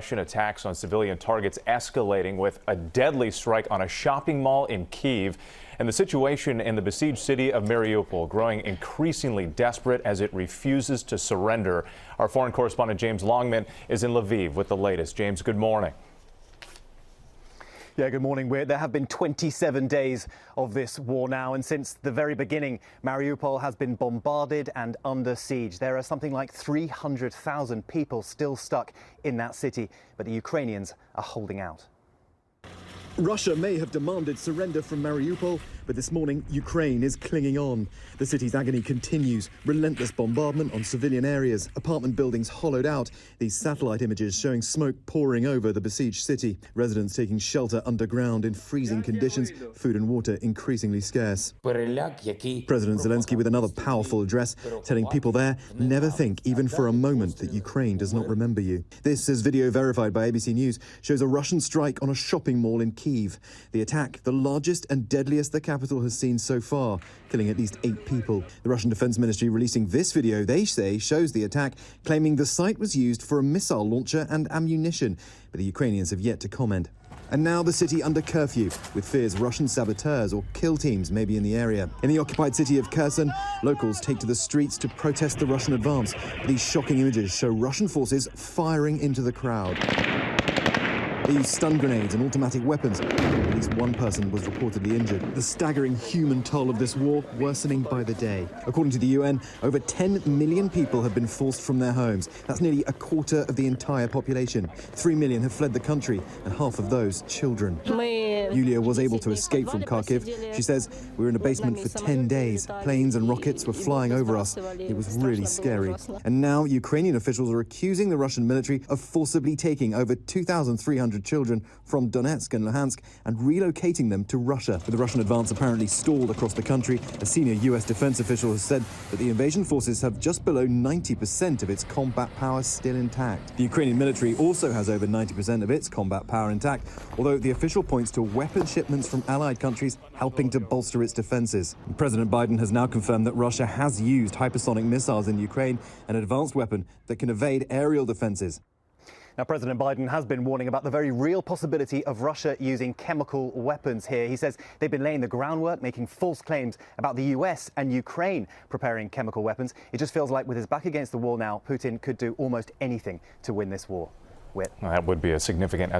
Russian attacks on civilian targets escalating with a deadly strike on a shopping mall in KYIV, and the situation in the besieged city of Mariupol growing increasingly desperate as it refuses to surrender. Our foreign correspondent James Longman is in Lviv with the latest. James, good morning. Yeah, good morning. There have been 27 days of this war now, and since the very beginning, Mariupol has been bombarded and under siege. There are something like 300,000 people still stuck in that city, but the Ukrainians are holding out. Russia may have demanded surrender from Mariupol, but this morning Ukraine is clinging on. The city's agony continues. Relentless bombardment on civilian areas, apartment buildings hollowed out. These satellite images showing smoke pouring over the besieged city. Residents taking shelter underground in freezing conditions, food and water increasingly scarce. President Zelensky with another powerful address, telling people there, never think even for a moment that Ukraine does not remember you. This, as video verified by ABC News, shows a Russian strike on a shopping mall in Kyiv. The attack, the largest and deadliest the capital has seen so far, killing at least 8 people. The Russian Defense Ministry releasing this video, they say, shows the attack, claiming the site was used for a missile launcher and ammunition, but the Ukrainians have yet to comment. And now the city under curfew, with fears Russian saboteurs or kill teams may be in the area. In the occupied city of Kherson, locals take to the streets to protest the Russian advance. These shocking images show Russian forces firing into the crowd. They used stun grenades and automatic weapons. At least one person was reportedly injured. The staggering human toll of this war worsening by the day. According to the UN, over 10 million people have been forced from their homes. That's nearly a quarter of the entire population. 3 million have fled the country, and half of those children. Yulia was able to escape from Kharkiv. She says, "We were in a basement for 10 days. Planes and rockets were flying over us. It was really scary." And now Ukrainian officials are accusing the Russian military of forcibly taking over 2,300 children from Donetsk and Luhansk and relocating them to Russia. With the Russian advance apparently stalled across the country, a senior US defense official has said that the invasion forces have just below 90% of its combat power still intact. The Ukrainian military also has over 90% of its combat power intact, although the official points to weapon shipments from allied countries helping to bolster its defenses. President Biden has now confirmed that Russia has used hypersonic missiles in Ukraine, an advanced weapon that can evade aerial defenses. Now, President Biden has been warning about the very real possibility of Russia using chemical weapons here. He says they've been laying the groundwork, making false claims about the US and Ukraine preparing chemical weapons. It just feels like with his back against the wall now, Putin could do almost anything to win this war. That would be a significant